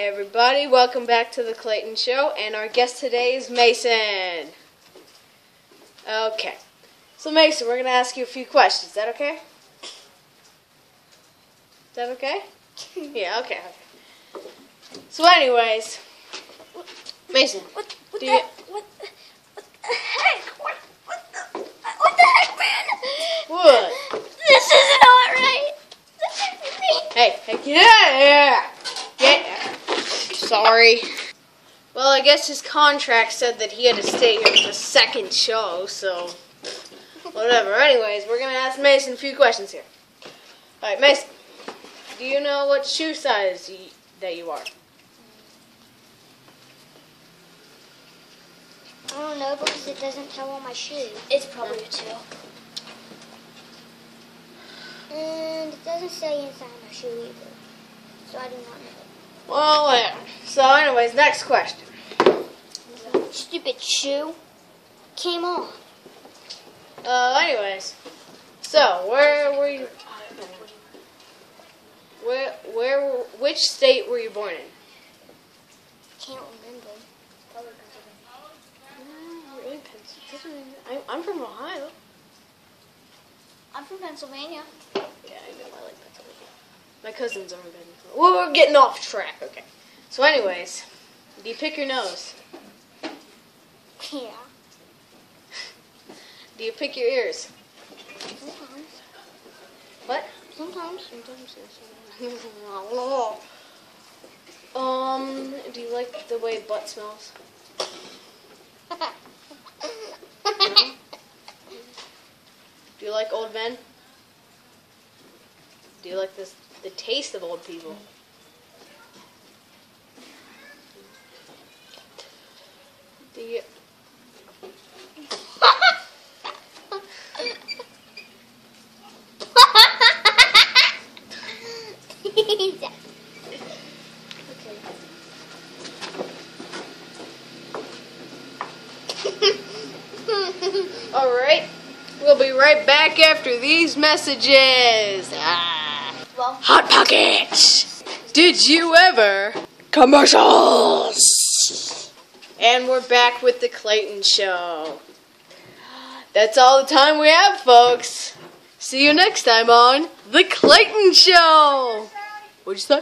everybody, welcome back to the Clayton Show, and our guest today is Mason. Okay, so Mason, we're going to ask you a few questions. Is that okay? Is that okay? Yeah, okay. So anyways, Mason, What the heck? What the heck, man? What? This isn't alright. Hey, get out of here! Get Sorry. Well, I guess his contract said that he had to stay here for the second show, so whatever. Anyways, we're going to ask Mason a few questions here. Alright, Mason, do you know what shoe size that you are? I don't know because it doesn't tell on my shoe. It's probably a 2. And it doesn't say inside my shoe either. So I do not know. Well, yeah. So anyways, next question. Stupid shoe came off. Anyways, so where were you? Which state were you born in? Can't remember. Probably Really, Pennsylvania. I'm from Ohio. I'm from Pennsylvania. Yeah, I know. I like Pennsylvania. My cousins are from Pennsylvania. Well, we're getting off track. Okay. So, anyways, do you pick your nose? Yeah. Do you pick your ears? Sometimes. What? Sometimes. Do you like the way butt smells? Do you like old men? Do you like the taste of old people? Do you... Alright, we'll be right back after these messages. Well, Hot Pockets! Did you ever? Commercials! And we're back with the Clayton Show. That's all the time we have, folks. See you next time on the Clayton Show. What'd you say?